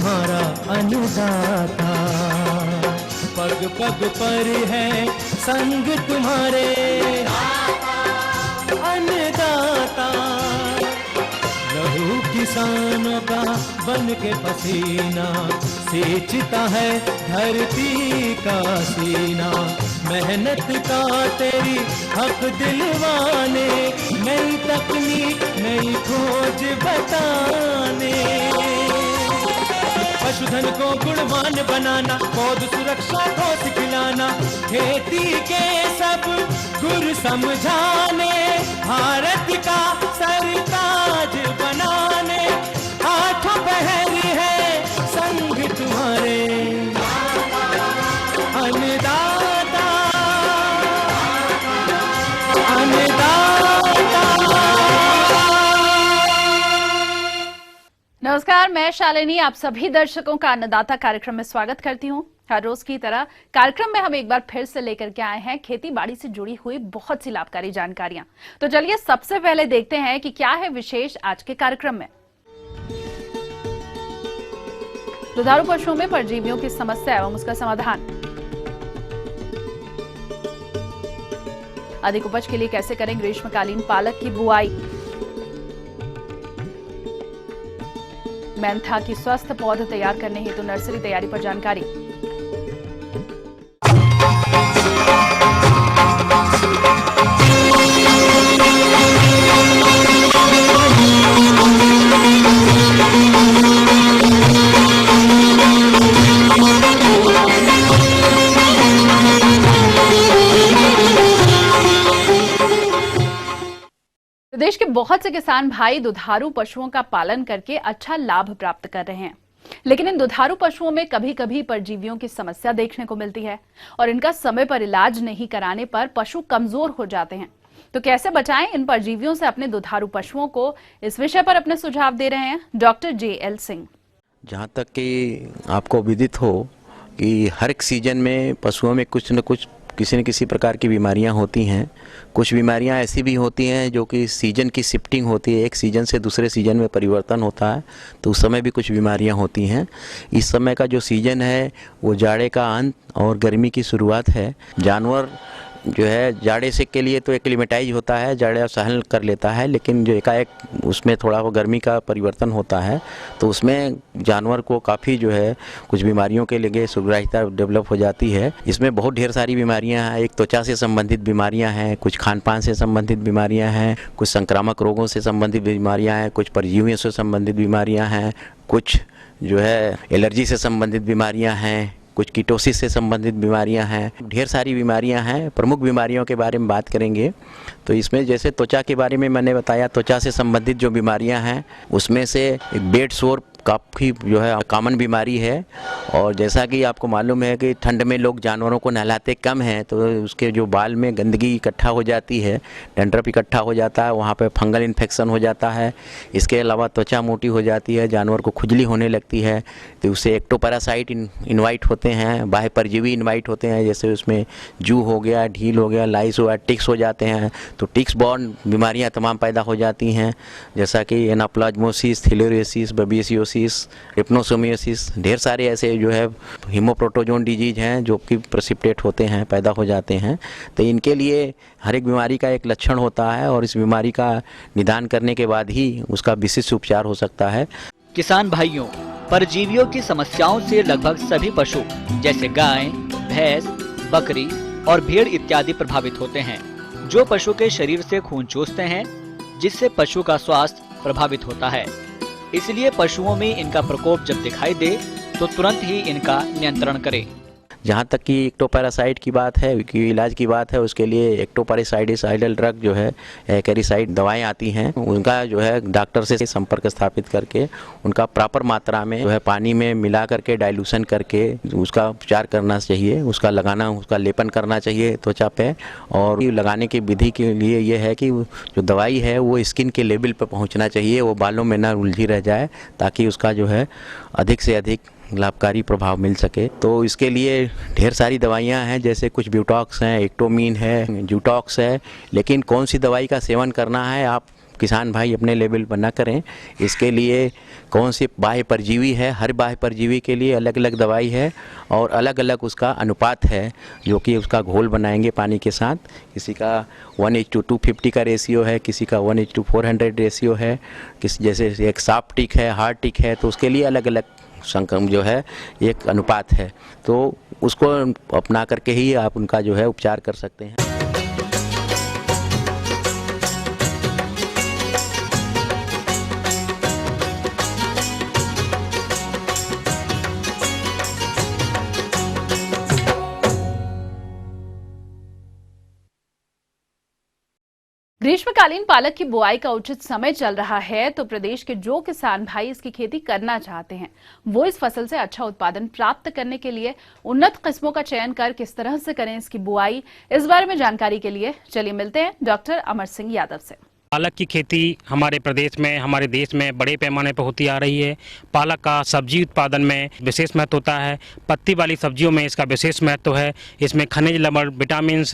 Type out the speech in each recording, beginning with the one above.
तुम्हारा अन्नदाता, पग पग पर है संग तुम्हारे अन्नदाता। लहू किसानों का बन के पसीना सींचता है धरती का सीना। मेहनत का तेरी हक दिलवाने, नई तकनीक नई खोज बताने। पशुधन को गुणवान बनाना, पौध सुरक्षा को सिखलाना, खेती के सब गुर समझाने, भारत का सरताज बनाने। आठों पहर है संग तुम्हारे अन्नदाता, नमस्कार, मैं शालिनी आप सभी दर्शकों का अन्नदाता कार्यक्रम में स्वागत करती हूं। हर रोज की तरह कार्यक्रम में हम एक बार फिर से लेकर के आए हैं खेती बाड़ी से जुड़ी हुई बहुत सी लाभकारी जानकारियां। तो चलिए सबसे पहले देखते हैं कि क्या है विशेष आज के कार्यक्रम में। दुधारू पशुओं में परजीवियों की समस्या एवं उसका समाधान, अधिक उपज के लिए कैसे करें ग्रीष्मकालीन पालक की बुआई, मेंथा की स्वस्थ पौध तैयार करने हेतु नर्सरी तैयारी पर जानकारी, देश के बहुत से किसान भाई दुधारू पशुओं का पालन करके अच्छा लाभ प्राप्त कर रहे हैं, लेकिन इन दुधारू पशुओं में कभी कभी परजीवियों की समस्या देखने को मिलती है और इनका समय पर इलाज नहीं कराने पर पशु कमजोर हो जाते हैं। तो कैसे बचाएं इन परजीवियों से अपने दुधारू पशुओं को, इस विषय पर अपने सुझाव दे रहे हैं डॉक्टर JL सिंह। जहाँ तक कि आपको विदित हो कि हर एक सीजन में पशुओं में कुछ न कुछ किसी न किसी प्रकार की बीमारियां होती हैं। कुछ बीमारियां ऐसी भी होती हैं जो कि सीजन की शिफ्टिंग होती है, एक सीजन से दूसरे सीजन में परिवर्तन होता है, तो उस समय भी कुछ बीमारियां होती हैं। इस समय का जो सीजन है वो जाड़े का अंत और गर्मी की शुरुआत है। जानवर जो है जाड़े से के लिए तो एक्लिमेटाइज होता है, जाड़े सहन कर लेता है, लेकिन जो एकाएक उसमें थोड़ा वो गर्मी का परिवर्तन होता है तो उसमें जानवर को काफ़ी जो है कुछ बीमारियों के लिए सुग्राह्यता डेवलप हो जाती है। इसमें बहुत ढेर सारी बीमारियां हैं। एक त्वचा से संबंधित बीमारियां हैं, कुछ खान पान से संबंधित बीमारियां हैं, कुछ संक्रामक रोगों से संबंधित बीमारियां हैं, कुछ परजीवियों से संबंधित बीमारियां हैं, कुछ जो है एलर्जी से संबंधित बीमारियां हैं, कुछ कीटोसिस से संबंधित बीमारियां हैं, ढेर सारी बीमारियां हैं। प्रमुख बीमारियों के बारे में बात करेंगे तो इसमें जैसे त्वचा के बारे में मैंने बताया, त्वचा से संबंधित जो बीमारियां हैं उसमें से एक बेड सोर काफ़ी जो है कॉमन बीमारी है। और जैसा कि आपको मालूम है कि ठंड में लोग जानवरों को नहलाते कम हैं तो उसके जो बाल में गंदगी इकट्ठा हो जाती है, डंड्रफ इकट्ठा हो जाता है, वहाँ पे फंगल इन्फेक्शन हो जाता है। इसके अलावा त्वचा मोटी हो जाती है, जानवर को खुजली होने लगती है, तो उससे एक्टोपैरासाइट इन्वाइट होते हैं, बाह्य परजीवी इन्वाइट होते हैं, जैसे उसमें जू हो गया, ढील हो गया, लाइस हो गया, टिक्स हो जाते हैं। तो टिक्स बॉर्न बीमारियाँ तमाम पैदा हो जाती हैं, जैसा कि एनाप्लाज्मोसिस, थैलेरियोसिस, बेबियसियोसिस, हिप्नोसोमियोसिस, ढेर सारे ऐसे जो है हीमोप्रोटोजोन डिजीज हैं जो कि प्रेसिपिटेट होते हैं, पैदा हो जाते हैं। तो इनके लिए हर एक बीमारी का एक लक्षण होता है और इस बीमारी का निदान करने के बाद ही उसका विशिष्ट उपचार हो सकता है। किसान भाइयों, परजीवियों की समस्याओं से लगभग सभी पशु जैसे गाय, भैंस, बकरी और भेड़ इत्यादि प्रभावित होते हैं, जो पशु के शरीर से खून चूसते हैं, जिससे पशु का स्वास्थ्य प्रभावित होता है। इसलिए पशुओं में इनका प्रकोप जब दिखाई दे तो तुरंत ही इनका नियंत्रण करें। जहाँ तक कि एक्टोपैरासाइट की बात है, कि इलाज की बात है, उसके लिए एक्टोपैरासाइटिसाइडल ड्रग जो है कैरिसाइड दवाएं आती हैं, उनका जो है डॉक्टर से संपर्क स्थापित करके उनका प्रॉपर मात्रा में जो है पानी में मिला करके डाइल्यूशन करके उसका उपचार करना चाहिए, उसका लगाना, उसका लेपन करना चाहिए त्वचा पे। और लगाने की विधि के लिए ये है कि जो दवाई है वो स्किन के लेवल पर पहुँचना चाहिए, वो बालों में ना उलझी रह जाए, ताकि उसका जो है अधिक से अधिक लाभकारी प्रभाव मिल सके। तो इसके लिए ढेर सारी दवाइयां हैं, जैसे कुछ ब्यूटॉक्स हैं, एक्टोमीन है, जूटॉक्स है, लेकिन कौन सी दवाई का सेवन करना है आप किसान भाई अपने लेवल पर ना करें। इसके लिए कौन सी बाह्य परजीवी है, हर बाह्य परजीवी के लिए अलग अलग दवाई है और अलग अलग उसका अनुपात है, जो कि उसका घोल बनाएंगे पानी के साथ। किसी का 1:250 का रेशियो है, किसी का 1:400 रेशियो है, किसी जैसे एक सॉफ्ट टिक है, हार्ड टिक है, तो उसके लिए अलग अलग संक्रम जो है एक अनुपात है, तो उसको अपना करके ही आप उनका जो है उपचार कर सकते हैं। ग्रीष्मकालीन पालक की बुआई का उचित समय चल रहा है, तो प्रदेश के जो किसान भाई इसकी खेती करना चाहते हैं वो इस फसल से अच्छा उत्पादन प्राप्त करने के लिए उन्नत किस्मों का चयन कर किस तरह से करें इसकी बुआई, इस बारे में जानकारी के लिए चलिए मिलते हैं डॉक्टर अमर सिंह यादव से। पालक की खेती हमारे प्रदेश में, हमारे देश में बड़े पैमाने पर होती आ रही है। पालक का सब्जी उत्पादन में विशेष महत्व होता है। पत्ती वाली सब्जियों में इसका विशेष महत्व है। इसमें खनिज, लवण, विटामिन,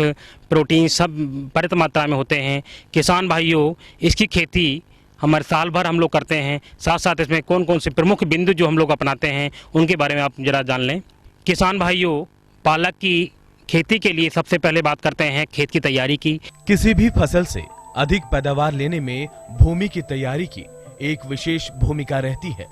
प्रोटीन सब पर्याप्त मात्रा में होते हैं। किसान भाइयों, इसकी खेती हमारे साल भर हम लोग करते हैं। साथ साथ इसमें कौन कौन से प्रमुख बिंदु जो हम लोग अपनाते हैं उनके बारे में आप जरा जान लें। किसान भाइयों, पालक की खेती के लिए सबसे पहले बात करते हैं खेत की तैयारी की। किसी भी फसल से अधिक पैदावार लेने में भूमि की तैयारी की एक विशेष भूमिका रहती है।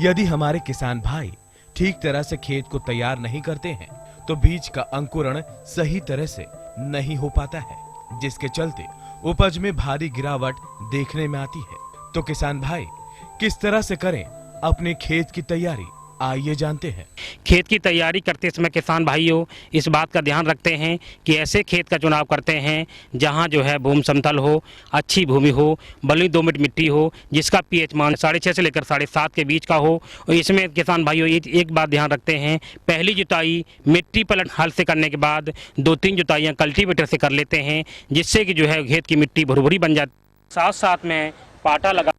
यदि हमारे किसान भाई ठीक तरह से खेत को तैयार नहीं करते हैं तो बीज का अंकुरण सही तरह से नहीं हो पाता है, जिसके चलते उपज में भारी गिरावट देखने में आती है। तो किसान भाई किस तरह से करें अपने खेत की तैयारी, आइए जानते हैं। खेत की तैयारी करते समय किसान भाइयों इस बात का ध्यान रखते हैं कि ऐसे खेत का चुनाव करते हैं जहां जो है भूमि समतल हो, अच्छी भूमि हो, बलुई दोमट मिट्टी हो, जिसका पीएच मान 6.5 से लेकर 7.5 के बीच का हो। और इसमें किसान भाइयों एक बात ध्यान रखते हैं, पहली जुताई मिट्टी पलट हल से करने के बाद 2-3 जुताइयाँ कल्टीवेटर से कर लेते हैं, जिससे कि जो है खेत की मिट्टी भुरभुरी बन जाती। साथ साथ में पाटा लगा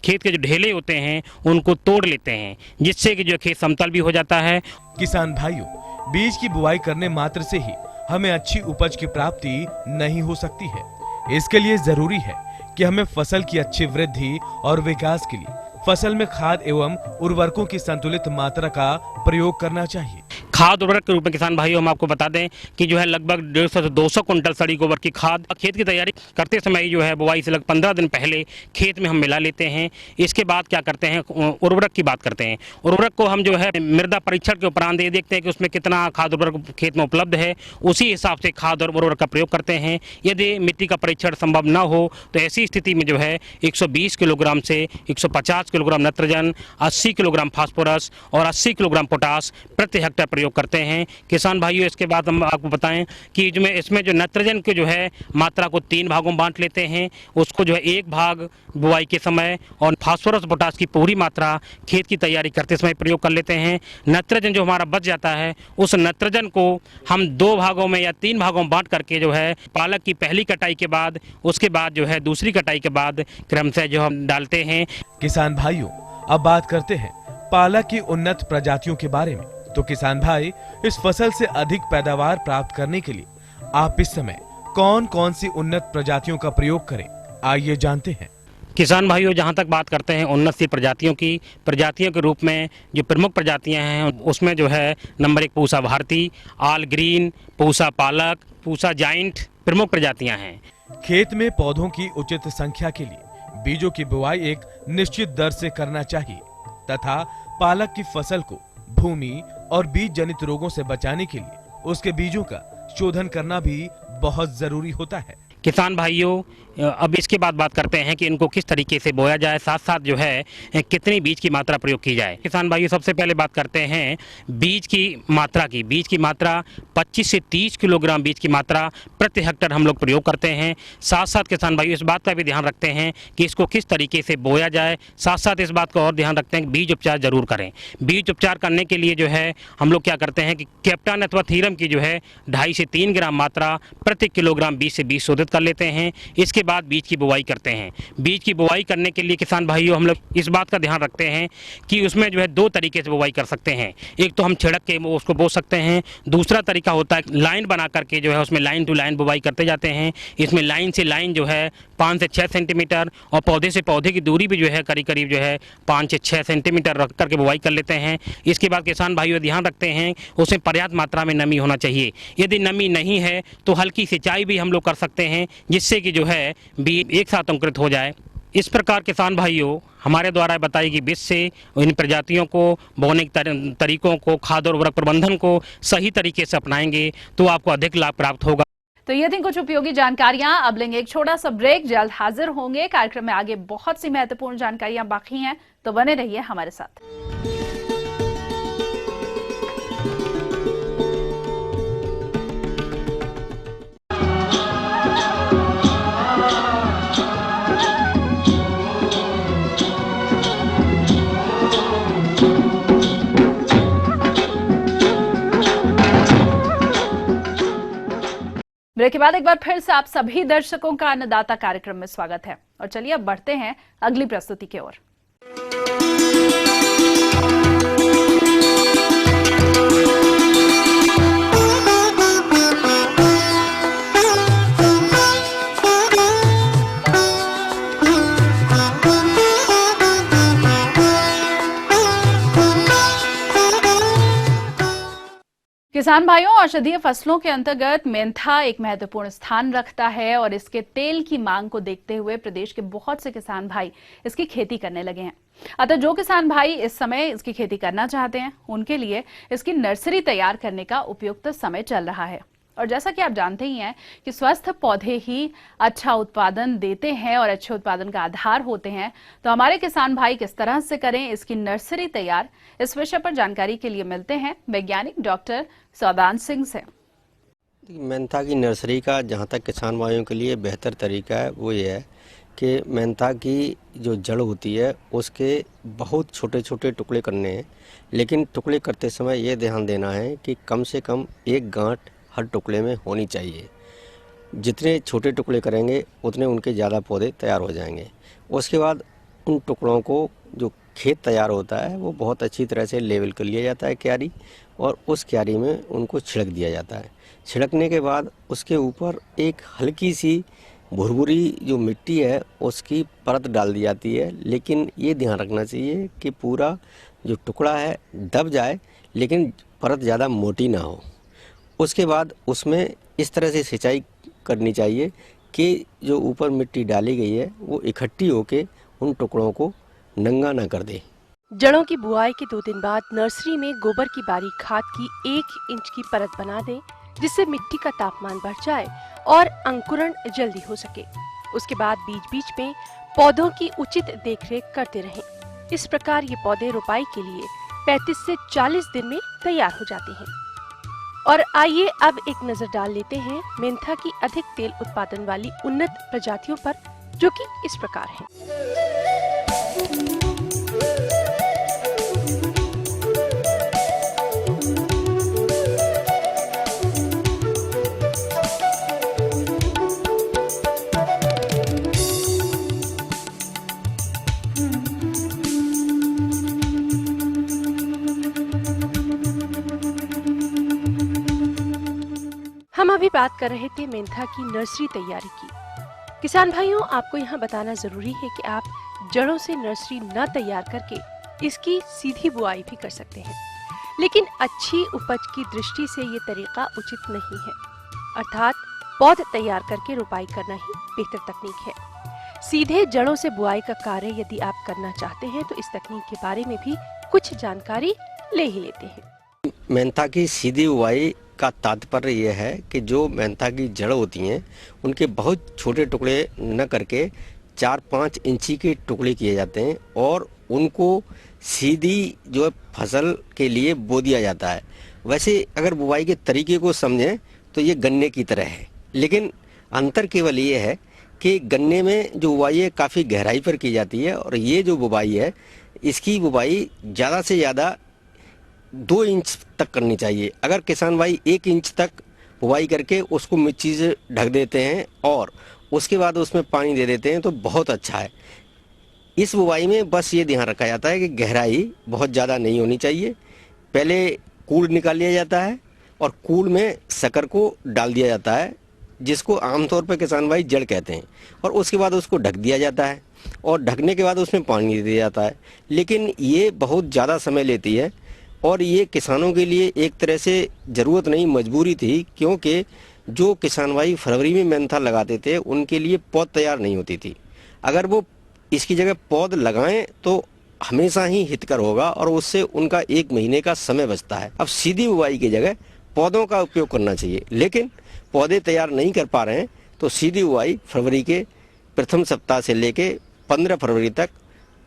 खेत के जो ढेले होते हैं उनको तोड़ लेते हैं, जिससे कि जो खेत समतल भी हो जाता है। किसान भाइयों, बीज की बुआई करने मात्र से ही हमें अच्छी उपज की प्राप्ति नहीं हो सकती है। इसके लिए जरूरी है कि हमें फसल की अच्छी वृद्धि और विकास के लिए फसल में खाद एवं उर्वरकों की संतुलित मात्रा का प्रयोग करना चाहिए। खाद उर्वरक के रूप में किसान भाइयों हम आपको बता दें कि जो है लगभग 150 से 200 कुंटल सड़ी गोबर की खाद खेत की तैयारी करते समय जो है बुआई से लगभग 15 दिन पहले खेत में हम मिला लेते हैं। इसके बाद क्या करते हैं, उर्वरक की बात करते हैं। उर्वरक को हम जो है मृदा परीक्षण के उपरांत ये देखते हैं कि उसमें कितना खाद उर्वरक खेत में उपलब्ध है, उसी हिसाब से खाद और उर्वरक का प्रयोग करते हैं। यदि मिट्टी का परीक्षण संभव न हो तो ऐसी स्थिति में जो है 120 किलोग्राम से 150 किलोग्राम नाइट्रोजन, 80 किलोग्राम फास्फोरस और 80 किलोग्राम पोटास प्रति हेक्टेयर प्रयोग करते हैं। किसान भाइयों, इसके बाद हम आपको बताएं कि इसमें जो नाइट्रोजन के जो है मात्रा को 3 भागों में बांट लेते हैं। उसको जो है 1 भाग बुआई के समय और फास्फोरस पोटास की पूरी मात्रा खेत की तैयारी करते समय प्रयोग कर लेते हैं। नाइट्रोजन जो हमारा बच जाता है उस नाइट्रोजन को हम 2 भागों में या 3 भागों में बांट करके जो है पालक की पहली कटाई के बाद, उसके बाद जो है दूसरी कटाई के बाद क्रमशः जो हम डालते हैं। किसान भाइयों, अब बात करते हैं पालक की उन्नत प्रजातियों के बारे में। तो किसान भाई, इस फसल से अधिक पैदावार प्राप्त करने के लिए आप इस समय कौन कौन सी उन्नत प्रजातियों का प्रयोग करें, आइए जानते हैं। किसान भाइयों, जहां तक बात करते हैं उन्नत सी प्रजातियों के रूप में जो प्रमुख प्रजातियां हैं उसमें जो है नंबर 1 पूसा भारती, आल ग्रीन, पूसा पालक, पूसा जाइंट प्रमुख प्रजातियां हैं। खेत में पौधों की उचित संख्या के लिए बीजों की बुआई एक निश्चित दर से करना चाहिए तथा पालक की फसल को भूमि और बीज जनित रोगों से बचाने के लिए उसके बीजों का शोधन करना भी बहुत जरूरी होता है। किसान भाइयों, अब इसके बाद बात करते हैं कि इनको किस तरीके से बोया जाए, साथ साथ जो है कितनी बीज की मात्रा प्रयोग की जाए। किसान भाइयों, सबसे पहले बात करते हैं बीज की मात्रा की। बीज की मात्रा 25 से 30 किलोग्राम बीज की मात्रा प्रति हेक्टेयर हम लोग प्रयोग करते हैं। साथ साथ किसान भाइयों इस बात का भी ध्यान रखते हैं कि इसको किस तरीके से बोया जाए। साथ साथ इस बात का और ध्यान रखते हैं कि बीज उपचार जरूर करें। बीज उपचार करने के लिए जो है हम लोग क्या करते हैं कि कैप्टन अथवा थीरम की जो है 2.5 से 3 ग्राम मात्रा प्रति किलोग्राम बीज से बीज शोधित कर लेते हैं। इसके बाद बीज की बुवाई करते हैं। बीज की बुवाई करने के लिए किसान भाइयों हम लोग इस बात का ध्यान रखते हैं कि उसमें जो है दो तरीके से बुवाई कर सकते हैं। एक तो हम छिड़क के उसको बो सकते हैं, दूसरा तरीका होता है लाइन बना करके जो है उसमें लाइन टू लाइन बुवाई करते जाते हैं। इसमें लाइन से लाइन जो है 5 से 6 सेंटीमीटर और पौधे से पौधे की दूरी भी जो है करीब करीब जो है 5 से 6 सेंटीमीटर रख करके बुवाई कर लेते हैं। इसके बाद किसान भाइयों ध्यान रखते हैं उसमें पर्याप्त मात्रा में नमी होना चाहिए। यदि नमी नहीं है तो हल्की सिंचाई भी हम लोग कर सकते हैं, जिससे कि जो है बीज एक साथ अंकुरित हो जाए। इस प्रकार किसान भाइयों हमारे द्वारा बताई गई विधि से इन प्रजातियों को, बोने के तरीकों को, खाद और उर्वरक प्रबंधन को सही तरीके से अपनाएंगे तो आपको अधिक लाभ प्राप्त होगा। तो ये थी कुछ उपयोगी जानकारियां। अब लेंगे एक छोटा सा ब्रेक, जल्द हाजिर होंगे। कार्यक्रम में आगे बहुत सी महत्वपूर्ण जानकारियां बाकी हैं, तो बने रहिए हमारे साथ। ब्रेक के बाद एक बार फिर से आप सभी दर्शकों का अन्नदाता कार्यक्रम में स्वागत है। और चलिए अब बढ़ते हैं अगली प्रस्तुति की ओर। किसान भाइयों, औषधीय फसलों के अंतर्गत मेंथा एक महत्वपूर्ण स्थान रखता है और इसके तेल की मांग को देखते हुए प्रदेश के बहुत से किसान भाई इसकी खेती करने लगे हैं। अतः जो किसान भाई इस समय इसकी खेती करना चाहते हैं उनके लिए इसकी नर्सरी तैयार करने का उपयुक्त समय चल रहा है। और जैसा कि आप जानते ही हैं कि स्वस्थ पौधे ही अच्छा उत्पादन देते हैं और अच्छे उत्पादन का आधार होते हैं, तो हमारे किसान भाई किस तरह से करें इसकी नर्सरी तैयार, इस विषय पर जानकारी के लिए मिलते हैं वैज्ञानिक डॉक्टर सौदान सिंह से। मेंथा की नर्सरी का जहाँ तक किसान भाइयों के लिए बेहतर तरीका है वो ये है कि मेंथा की जो जड़ होती है उसके बहुत छोटे छोटे टुकड़े करने हैं, लेकिन टुकड़े करते समय ये ध्यान देना है कि कम से कम एक गांठ हर टुकड़े में होनी चाहिए। जितने छोटे टुकड़े करेंगे उतने उनके ज़्यादा पौधे तैयार हो जाएंगे। उसके बाद उन टुकड़ों को जो खेत तैयार होता है वो बहुत अच्छी तरह से लेवल कर लिया जाता है क्यारी, और उस क्यारी में उनको छिड़क दिया जाता है। छिड़कने के बाद उसके ऊपर एक हल्की सी भुरभुरी जो मिट्टी है उसकी परत डाल दी जाती है, लेकिन ये ध्यान रखना चाहिए कि पूरा जो टुकड़ा है दब जाए लेकिन परत ज़्यादा मोटी ना हो। उसके बाद उसमें इस तरह से सिंचाई करनी चाहिए कि जो ऊपर मिट्टी डाली गई है वो इकट्ठी होके उन टुकड़ों को नंगा ना कर दे। जड़ों की बुआई के 2 दिन बाद नर्सरी में गोबर की बारीक खाद की 1 इंच की परत बना दें, जिससे मिट्टी का तापमान बढ़ जाए और अंकुरण जल्दी हो सके। उसके बाद बीच बीच में पौधों की उचित देखरेख करते रहें। इस प्रकार ये पौधे रोपाई के लिए 35 से 40 दिन में तैयार हो जाते हैं। और आइए अब एक नजर डाल लेते हैं मेंथा की अधिक तेल उत्पादन वाली उन्नत प्रजातियों पर, जो कि इस प्रकार हैं। हम अभी बात कर रहे थे मेंथा की नर्सरी तैयारी की। किसान भाइयों, आपको यहाँ बताना जरूरी है कि आप जड़ों से नर्सरी न तैयार करके इसकी सीधी बुआई भी कर सकते हैं, लेकिन अच्छी उपज की दृष्टि से ये तरीका उचित नहीं है। अर्थात पौध तैयार करके रोपाई करना ही बेहतर तकनीक है। सीधे जड़ों से बुआई का कार्य यदि आप करना चाहते हैं तो इस तकनीक के बारे में भी कुछ जानकारी ले ही लेते हैं। मेंथा की सीधी बुआई का तात्पर्य यह है कि जो मेंथा की जड़ होती हैं उनके बहुत छोटे टुकड़े न करके 4-5 इंची के टुकड़े किए जाते हैं और उनको सीधी जो है फसल के लिए बो दिया जाता है। वैसे अगर बुवाई के तरीके को समझें तो ये गन्ने की तरह है, लेकिन अंतर केवल ये है कि गन्ने में जो बुवाई है काफ़ी गहराई पर की जाती है और ये जो बुवाई है इसकी बुवाई ज़्यादा से ज़्यादा 2 इंच तक करनी चाहिए। अगर किसान भाई 1 इंच तक बुवाई करके उसको मिट्टी से ढक देते हैं और उसके बाद उसमें पानी दे देते हैं तो बहुत अच्छा है। इस बुवाई में बस ये ध्यान रखा जाता है कि गहराई बहुत ज़्यादा नहीं होनी चाहिए। पहले कूड़ निकाल लिया जाता है और कूड़ में शक्कर को डाल दिया जाता है, जिसको आमतौर पर किसान भाई जड़ कहते हैं, और उसके बाद उसको ढक दिया जाता है और ढकने के बाद उसमें पानी दे दिया जाता है। लेकिन ये बहुत ज़्यादा समय लेती है और ये किसानों के लिए एक तरह से ज़रूरत नहीं, मजबूरी थी, क्योंकि जो किसान भाई फरवरी में मेंथा लगाते थे उनके लिए पौध तैयार नहीं होती थी। अगर वो इसकी जगह पौध लगाएं तो हमेशा ही हितकर होगा और उससे उनका 1 महीने का समय बचता है। अब सीधी बुवाई की जगह पौधों का उपयोग करना चाहिए, लेकिन पौधे तैयार नहीं कर पा रहे हैं तो सीधी बुवाई फरवरी के प्रथम सप्ताह से लेके 15 फरवरी तक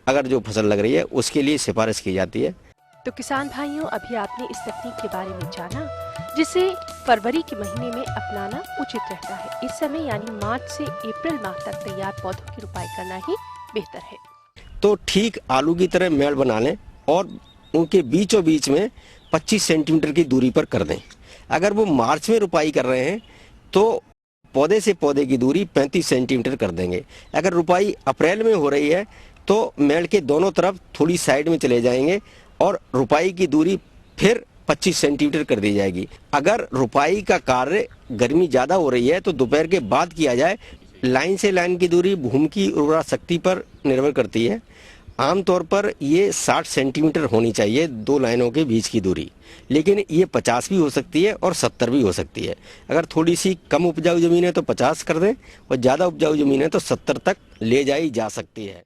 अगर जो फसल लग रही है उसके लिए सिफारिश की जाती है। तो किसान भाइयों, अभी आपने इस तकनीक के बारे में जाना जिसे फरवरी के महीने में अपनाना उचित रहता है। इस समय यानी मार्च से अप्रैल माह तक तैयार पौधों की रुपाई करना ही बेहतर है। तो ठीक आलू की तरह मेड़ बना लें और उनके बीचों बीच में 25 सेंटीमीटर की दूरी पर कर दें। अगर वो मार्च में रुपाई कर रहे हैं तो पौधे से पौधे की दूरी 35 सेंटीमीटर कर देंगे। अगर रुपाई अप्रैल में हो रही है तो मेड़ के दोनों तरफ थोड़ी साइड में चले जाएंगे और रुपाई की दूरी फिर 25 सेंटीमीटर कर दी जाएगी। अगर रुपाई का कार्य गर्मी ज़्यादा हो रही है तो दोपहर के बाद किया जाए। लाइन से लाइन की दूरी भूमि की उर्वरा शक्ति पर निर्भर करती है। आमतौर पर ये 60 सेंटीमीटर होनी चाहिए 2 लाइनों के बीच की दूरी, लेकिन ये 50 भी हो सकती है और 70 भी हो सकती है। अगर थोड़ी सी कम उपजाऊ ज़मीन है तो 50 कर दें और ज़्यादा उपजाऊ ज़मीन है तो 70 तक ले जाई जा सकती है।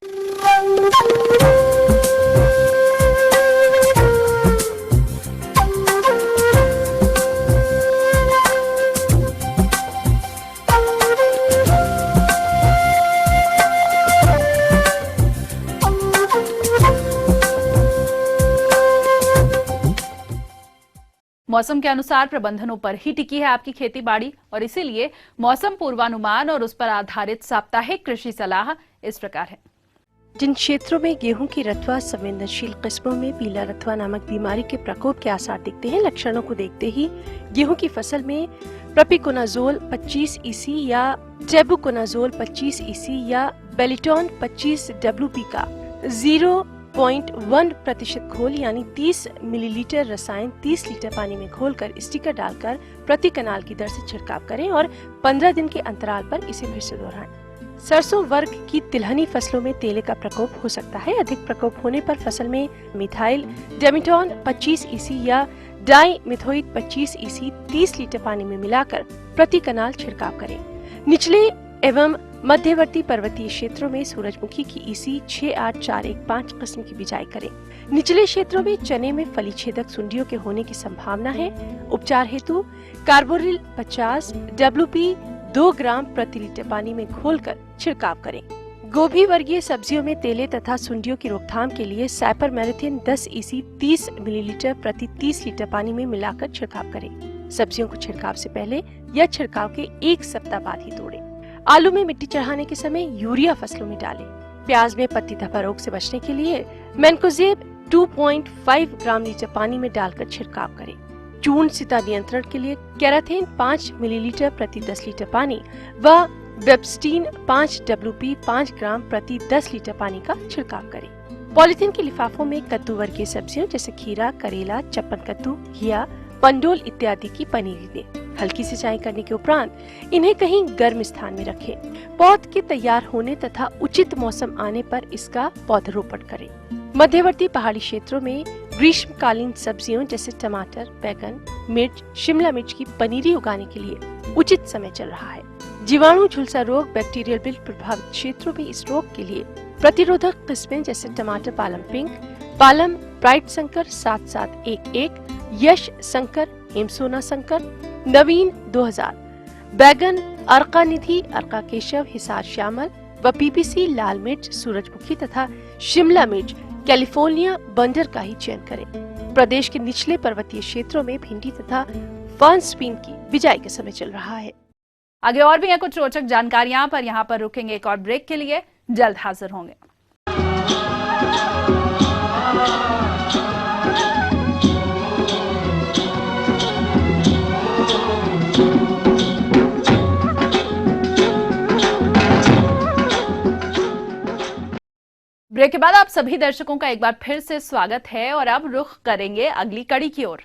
मौसम के अनुसार प्रबंधनों पर ही टिकी है आपकी खेती बाड़ी, और इसीलिए मौसम पूर्वानुमान और उस पर आधारित साप्ताहिक कृषि सलाह इस प्रकार है। जिन क्षेत्रों में गेहूं की रथवा संवेदनशील किस्मों में पीला रथवा नामक बीमारी के प्रकोप के आसार दिखते हैं, लक्षणों को देखते ही गेहूं की फसल में प्रोपिकोनाजोल 25 EC या टेबुकोनाजोल 25 EC या बेलिटॉन 25 WP का 0.1% घोल यानी 30 मिलीलीटर रसायन 30 लीटर पानी में घोलकर स्टिकर डालकर प्रति कनाल की दर से छिड़काव करें और 15 दिन के अंतराल पर इसे फिर से दोहराएं। सरसों वर्ग की तिलहनी फसलों में तेले का प्रकोप हो सकता है। अधिक प्रकोप होने पर फसल में मिथाइल डेमिटॉन 25 EC या डाई मिथोइट 25 EC 30 लीटर पानी में मिलाकर प्रति कनाल छिड़काव करें। निचले एवं मध्यवर्ती पर्वतीय क्षेत्रों में सूरजमुखी की EC 68415 किस्म की बिजाई करें। निचले क्षेत्रों में चने में फली छेदक सुंडियों के होने की संभावना है। उपचार हेतु कार्बोरिल 50 WP 2 ग्राम प्रति लीटर पानी में घोलकर छिड़काव करें। गोभी वर्गीय सब्जियों में तेले तथा सुंडियों की रोकथाम के लिए साइपरमेथ्रिन 10 EC 30 मिलीलीटर प्रति 30 लीटर पानी में मिलाकर छिड़काव करें। सब्जियों को छिड़काव से पहले या छिड़काव के 1 सप्ताह बाद ही तोड़ें। आलू में मिट्टी चढ़ाने के समय यूरिया फसलों में डालें। प्याज में पत्ती धब्बा रोग से बचने के लिए मैनकोजेब 2.5 ग्राम लीटर पानी में डालकर छिड़काव करें। चूर्ण सिता नियंत्रण के लिए कैराथेन 5 मिलीलीटर प्रति 10 लीटर पानी व वेबस्टीन 5 WP 5 ग्राम प्रति 10 लीटर पानी का छिड़काव करें। पॉलिथीन के लिफाफों में कद्दू वर्गीय सब्जियों जैसे खीरा, करेला, चप्पन कद्दू, घिया, पंडोल इत्यादि की पनीरी दें। हल्की सिंचाई करने के उपरांत इन्हें कहीं गर्म स्थान में रखें। पौध के तैयार होने तथा उचित मौसम आने पर इसका पौधरोपण करें। मध्यवर्ती पहाड़ी क्षेत्रों में ग्रीष्मकालीन सब्जियों जैसे टमाटर, बैगन, मिर्च, शिमला मिर्च की पनीरी उगाने के लिए उचित समय चल रहा है। जीवाणु झुलसा रोग, बैक्टीरियल विल्ट प्रभावित क्षेत्रों में इस रोग के लिए प्रतिरोधक किस्में जैसे टमाटर पालम पिंक, पालम ब्राइट संकर 7711, यश संकर, हेमसोना संकर, नवीन 2000, बैगन अर्का निधि, अर्का केशव, हिसार श्यामल व PPC लाल मिर्च, सूरजमुखी तथा शिमला मिर्च कैलिफोर्निया बंडर का ही चयन करें। प्रदेश के निचले पर्वतीय क्षेत्रों में भिंडी तथा फर्न्स बीन की बिजाई का समय चल रहा है। आगे और भी है कुछ रोचक जानकारियां, पर यहाँ पर रुकेंगे एक और ब्रेक के लिए। जल्द हाजिर होंगे। ब्रेक के बाद आप सभी दर्शकों का एक बार फिर से स्वागत है और अब रुख करेंगे अगली कड़ी की ओर।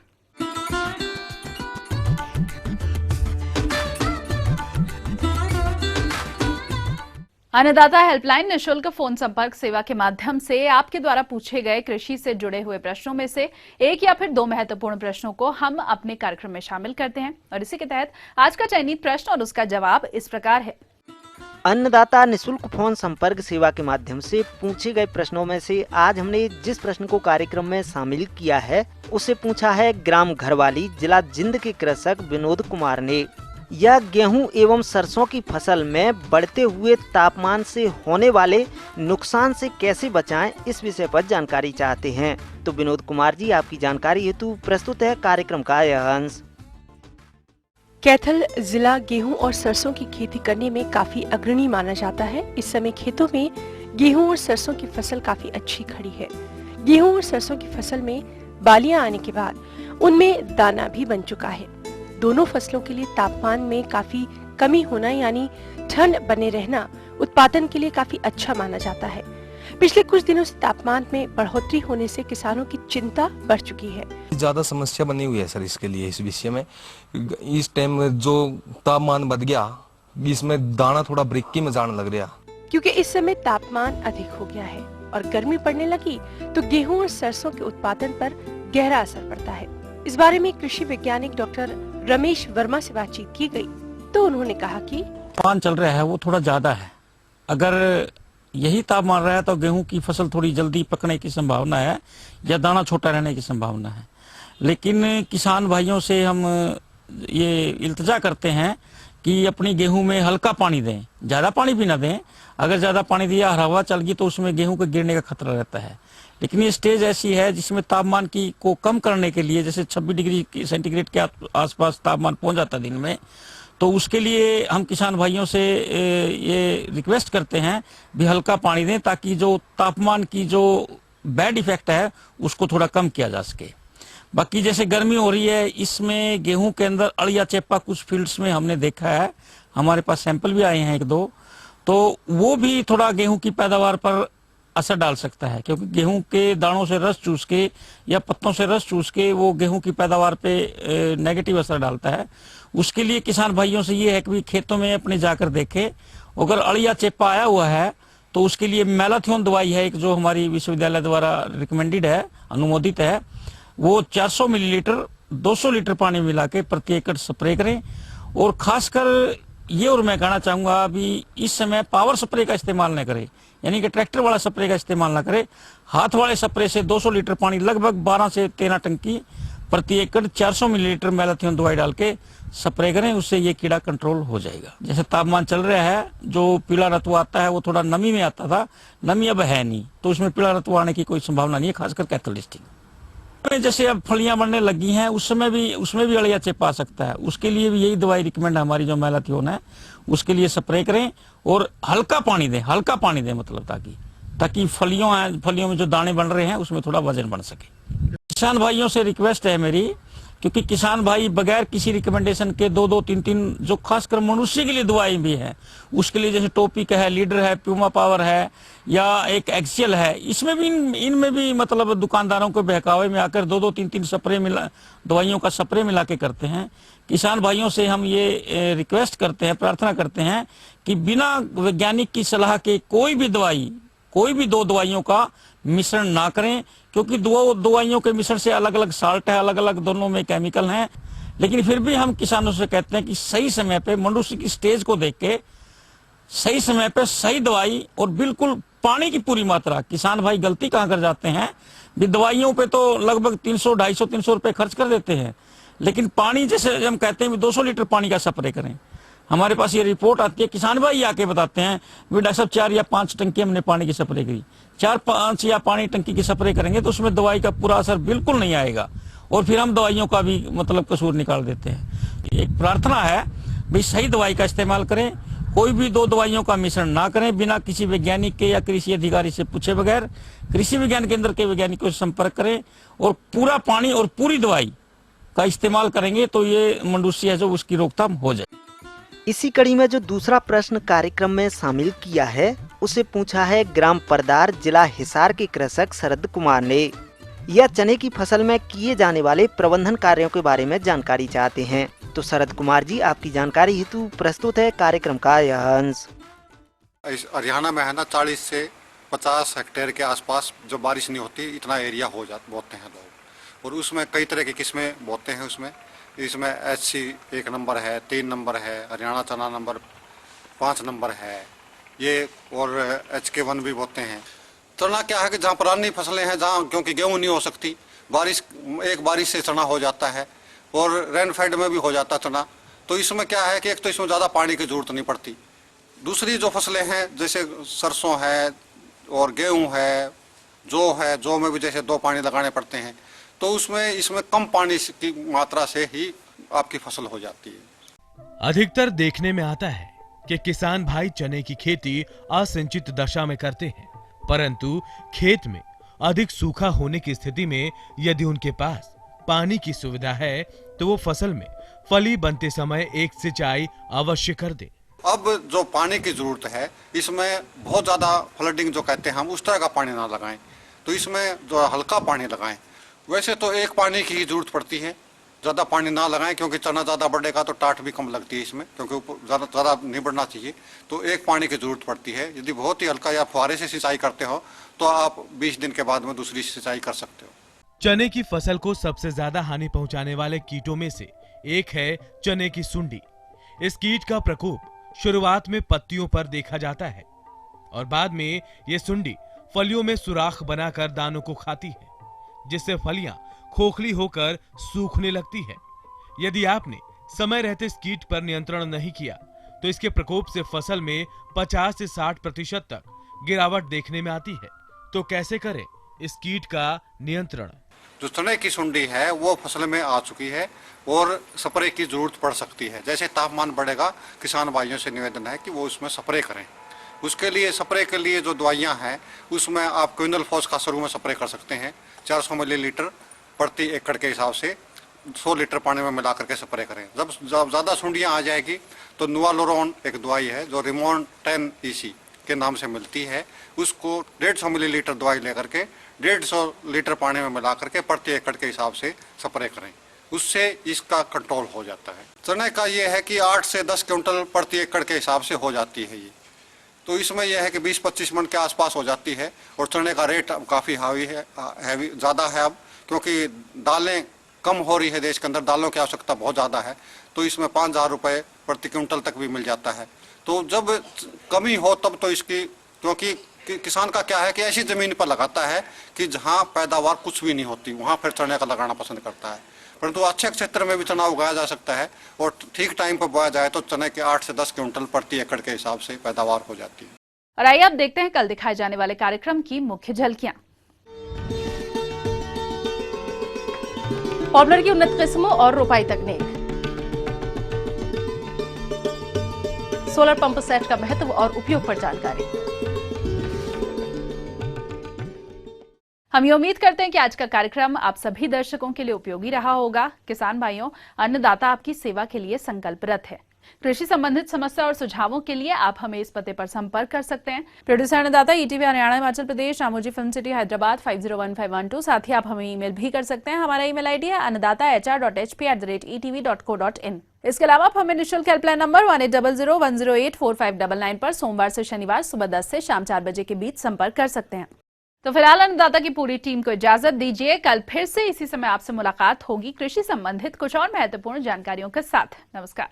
अन्नदाता हेल्पलाइन निशुल्क फोन संपर्क सेवा के माध्यम से आपके द्वारा पूछे गए कृषि से जुड़े हुए प्रश्नों में से एक या फिर दो महत्वपूर्ण प्रश्नों को हम अपने कार्यक्रम में शामिल करते हैं और इसी के तहत आज का चयनित प्रश्न और उसका जवाब इस प्रकार है। अन्नदाता निशुल्क फोन संपर्क सेवा के माध्यम से पूछे गए प्रश्नों में से आज हमने जिस प्रश्न को कार्यक्रम में शामिल किया है उसे पूछा है ग्राम घरवाली जिला जिंद के कृषक विनोद कुमार ने। यह गेहूं एवं सरसों की फसल में बढ़ते हुए तापमान से होने वाले नुकसान से कैसे बचाएं, इस विषय पर जानकारी चाहते हैं। तो विनोद कुमार जी, आपकी जानकारी हेतु प्रस्तुत है कार्यक्रम का यह अंश। कैथल जिला गेहूं और सरसों की खेती करने में काफी अग्रणी माना जाता है। इस समय खेतों में गेहूं और सरसों की फसल काफी अच्छी खड़ी है। गेहूं और सरसों की फसल में बालियां आने के बाद उनमें दाना भी बन चुका है। दोनों फसलों के लिए तापमान में काफी कमी होना यानी ठंड बने रहना उत्पादन के लिए काफी अच्छा माना जाता है। पिछले कुछ दिनों से तापमान में बढ़ोतरी होने से किसानों की चिंता बढ़ चुकी है। ज्यादा समस्या बनी हुई है सर इसके लिए। इस विषय में इस टाइम जो तापमान बढ़ गया, इसमें दाना थोड़ा ब्रेकी में जाने लग रहा, क्योंकि इस समय तापमान अधिक हो गया है और गर्मी पड़ने लगी तो गेहूं और सरसों के उत्पादन पर गहरा असर पड़ता है। इस बारे में कृषि वैज्ञानिक डॉक्टर रमेश वर्मा से बातचीत की गई तो उन्होंने कहा कि तापमान चल रहा है वो थोड़ा ज्यादा है। अगर यही तापमान रहा है तो गेहूं की फसल थोड़ी जल्दी पकने की संभावना है या दाना छोटा रहने की संभावना है। लेकिन किसान भाइयों से हम ये इल्तिजा करते हैं कि अपनी गेहूं में हल्का पानी दें, ज्यादा पानी भी ना दें। अगर ज्यादा पानी दिया और हवा चल गई तो उसमें गेहूं के गिरने का खतरा रहता है। लेकिन ये स्टेज ऐसी है जिसमें तापमान की को कम करने के लिए, जैसे 26 डिग्री सेंटीग्रेड के आसपास तापमान पहुंच जाता है दिन में, तो उसके लिए हम किसान भाइयों से ये रिक्वेस्ट करते हैं भी हल्का पानी दें ताकि जो तापमान की जो बैड इफेक्ट है उसको थोड़ा कम किया जा सके। बाकी जैसे गर्मी हो रही है, इसमें गेहूं के अंदर अड़िया चेपा कुछ फील्ड्स में हमने देखा है, हमारे पास सैंपल भी आए हैं एक दो, तो वो भी थोड़ा गेहूं की पैदावार पर असर डाल सकता है, क्योंकि गेहूं के दानों से रस चूस के या पत्तों से रस चूस के वो गेहूं की पैदावार पे नेगेटिव असर डालता है। उसके लिए किसान भाइयों से ये है कि खेतों में अपने जाकर देखें, अगर अड़िया चेपा आया हुआ है तो उसके लिए मैलाथियोन दवाई है एक, जो हमारी विश्वविद्यालय द्वारा रिकमेंडेड है, अनुमोदित है। वो 400 मिलीलीटर 200 लीटर पानी मिला के प्रति एकड़ स्प्रे करें। और खासकर ये और मैं कहना चाहूंगा अभी इस समय पावर स्प्रे का इस्तेमाल न करें, यानी कि ट्रैक्टर वाला स्प्रे का इस्तेमाल ना करें। हाथ वाले स्प्रे से 200 लीटर पानी लगभग 12 से 13 टंकी प्रति एकड़ 400 मिलीलीटर मैलाथियोन दवाई डाल के स्प्रे करें, उससे ये कीड़ा कंट्रोल हो जाएगा। जैसे तापमान चल रहा है, जो पीला रतुआ आता है वो थोड़ा नमी में आता था, नमी अब है नहीं, तो उसमें पीला रतुआ आने की कोई संभावना नहीं है, खासकर कैथल डिस्ट्रिक्ट में। जैसे अब फलियां बनने लगी हैं उसमें भी अड़िया चेपा आ सकता है। उसके लिए भी यही दवाई रिकमेंड है हमारी, जो मैलाथियोन है, उसके लिए स्प्रे करें और हल्का पानी दें मतलब ताकि फलियों में जो दाने बन रहे हैं उसमें थोड़ा वजन बन सके। किसान भाइयों से रिक्वेस्ट है मेरी, क्योंकि किसान भाई बगैर किसी रिकमेंडेशन के 2-2, 3-3 जो खासकर मनुष्य के लिए दवाई भी है, उसके लिए जैसे टोपिक है, लीडर है, प्यूमा पावर है या एक एक्सियल है, इसमें भी इनमें भी मतलब दुकानदारों को बहकावे में आकर 2-2, 3-3 स्प्रे मिला दवाइयों का स्प्रे मिला के करते हैं। किसान भाइयों से हम ये रिक्वेस्ट करते हैं, प्रार्थना करते हैं कि बिना वैज्ञानिक की सलाह के कोई भी दो दवाइयों का मिश्रण ना करें, क्योंकि दो दवाइयों के मिश्रण से अलग अलग साल्ट है, अलग अलग दोनों में केमिकल हैं। लेकिन फिर भी हम किसानों से कहते हैं कि सही समय पे मनुष्य की स्टेज को देख के सही समय पे सही दवाई और बिल्कुल पानी की पूरी मात्रा। किसान भाई गलती कहाँ कर जाते हैं, दवाइयों पे तो लगभग 300, 250, 300 रुपए खर्च कर देते हैं, लेकिन पानी जैसे हम कहते हैं 200 लीटर पानी का स्प्रे करें। हमारे पास ये रिपोर्ट आती है, किसान भाई आके बताते हैं डॉक्टर साहब 4 या 5 टंकी हमने पानी की स्प्रे करी। 4-5 या पानी टंकी की स्प्रे करेंगे तो उसमें दवाई का पूरा असर बिल्कुल नहीं आएगा और फिर हम दवाइयों का भी मतलब कसूर निकाल देते हैं। एक प्रार्थना है भाई सही दवाई का इस्तेमाल करें, कोई भी दो दवाइयों का मिश्रण ना करें बिना किसी वैज्ञानिक के या कृषि अधिकारी से पूछे बगैर। कृषि विज्ञान केंद्र के वैज्ञानिकों से संपर्क करें और पूरा पानी और पूरी दवाई का इस्तेमाल करेंगे तो ये मंडूसी है जो उसकी रोकथाम हो जाए। इसी कड़ी में जो दूसरा प्रश्न कार्यक्रम में शामिल किया है उसे पूछा है ग्राम परदार जिला हिसार के कृषक शरद कुमार ने। यह चने की फसल में किए जाने वाले प्रबंधन कार्यों के बारे में जानकारी चाहते हैं। तो शरद कुमार जी, आपकी जानकारी हेतु प्रस्तुत है कार्यक्रम का यह अंश। हरियाणा में है ना 40 से 50 हेक्टेयर के आसपास जो बारिश नहीं होती इतना एरिया बोते हैं लोग, और उसमें कई तरह की किस्में बोते हैं। इसमें HC 1 नंबर है, 3 नंबर है, हरियाणा चना नंबर 5 नंबर है ये, और HK1 भी बोते हैं। चना क्या है कि जहाँ पुरानी फसलें हैं, जहाँ क्योंकि गेहूँ नहीं हो सकती, एक बारिश से चना हो जाता है और रेनफेड में भी हो जाता चना। तो इसमें क्या है कि एक तो इसमें ज़्यादा पानी की जरूरत नहीं पड़ती। दूसरी जो फसलें हैं जैसे सरसों है और गेहूँ है, जौ में भी जैसे 2 पानी लगाने पड़ते हैं, तो इसमें कम पानी की मात्रा से ही आपकी फसल हो जाती है। अधिकतर देखने में आता है कि किसान भाई चने की खेती असिंचित दशा में करते हैं, परंतु खेत में अधिक सूखा होने की स्थिति में यदि उनके पास पानी की सुविधा है तो वो फसल में फली बनते समय एक सिंचाई अवश्य कर दे। अब जो पानी की जरूरत है इसमें बहुत ज्यादा फ्लडिंग जो कहते हैं हम, उस तरह का पानी ना लगाएं, तो इसमें जो हल्का पानी लगाएं। वैसे तो एक पानी की ही जरूरत पड़ती है, ज्यादा पानी ना लगाएं, क्योंकि चना ज्यादा बढ़ेगा तो टाट भी कम लगती है इसमें, क्योंकि ज्यादा नहीं बढ़ना चाहिए। तो एक पानी की जरूरत पड़ती है। यदि बहुत ही हल्का या फुहारे से सिंचाई करते हो तो आप 20 दिन के बाद में दूसरी सिंचाई कर सकते हो। चने की फसल को सबसे ज्यादा हानि पहुंचाने वाले कीटों में से एक है चने की सुंडी। इस कीट का प्रकोप शुरुआत में पत्तियों पर देखा जाता है और बाद में ये सुंडी फलियों में सुराख बनाकर दानों को खाती है, जिससे फलियां खोखली होकर सूखने लगती है। यदि आपने समय रहते इस कीट पर नियंत्रण नहीं किया तो इसके प्रकोप से फसल में 50 से 60% तक गिरावट देखने में आती है। तो कैसे करें इस कीट का नियंत्रण? जो चने की सुंडी है वो फसल में आ चुकी है और स्प्रे की जरूरत पड़ सकती है। जैसे तापमान बढ़ेगा, किसान भाइयों से निवेदन है कि वो उसमें स्प्रे करें। उसके लिए स्प्रे के लिए जो दवाइयां हैं उसमें आप क्विनोलोफॉस का शुरू में स्प्रे कर सकते हैं। 400 मिलीलीटर प्रति एकड़ के हिसाब से 100 लीटर पानी में मिला करके स्प्रे करें। जब ज़्यादा सुंडियां आ जाएगी तो नुआलोरोन एक दवाई है जो रिमोन 10 EC के नाम से मिलती है, उसको 150 मिलीलीटर दवाई लेकर के 150 लीटर पानी में मिला करके प्रति एकड़ के हिसाब से स्प्रे करें। उससे इसका कंट्रोल हो जाता है। चने का ये है कि 8 से 10 क्विंटल प्रति एकड़ के हिसाब से हो जाती है ये। तो इसमें यह है कि 20-25 मन के आसपास हो जाती है और चने का रेट काफ़ी हावी है, ज़्यादा है अब, क्योंकि दालें कम हो रही है देश के अंदर, दालों की आवश्यकता बहुत ज़्यादा है। तो इसमें 5,000 रुपये प्रति क्विंटल तक भी मिल जाता है। तो जब कमी हो तब तो इसकी, क्योंकि किसान का क्या है कि ऐसी ज़मीन पर लगाता है कि जहाँ पैदावार कुछ भी नहीं होती, वहाँ फिर चने का लगाना पसंद करता है। परंतु अच्छे क्षेत्र में भी चना उगाया जा सकता है और ठीक टाइम पर बोया जाए तो चने के 8 से 10 क्विंटल प्रति एकड़ के हिसाब से पैदावार हो जाती है। और आइए अब देखते हैं कल दिखाए जाने वाले कार्यक्रम की मुख्य झलकियां। पॉपुलर की उन्नत किस्मों और रोपाई तकनीक, सोलर पंप सेट का महत्व और उपयोग पर जानकारी। हम ये उम्मीद करते हैं कि आज का कार्यक्रम आप सभी दर्शकों के लिए उपयोगी रहा होगा। किसान भाइयों, अन्नदाता आपकी सेवा के लिए संकल्परत है। कृषि संबंधित समस्या और सुझावों के लिए आप हमें इस पते पर संपर्क कर सकते हैं। प्रोड्यूसर अन्नदाता, ETV Haryana Himachal Pradesh, Ramoji film city Hyderabad 501512। साथ ही आप हमें ईमेल भी कर सकते हैं। हमारा ईमेल ID है annadaata@hp@etv.co.in। इसके अलावा आप हमें निःशुल्क हेल्पलाइन नंबर 180010084599 पर सोमवार से शनिवार सुबह 10 से शाम 4 बजे के बीच संपर्क कर सकते हैं। तो फिलहाल अन्नदाता की पूरी टीम को इजाजत दीजिए। कल फिर से इसी समय आपसे मुलाकात होगी कृषि संबंधित कुछ और महत्वपूर्ण जानकारियों के साथ। नमस्कार।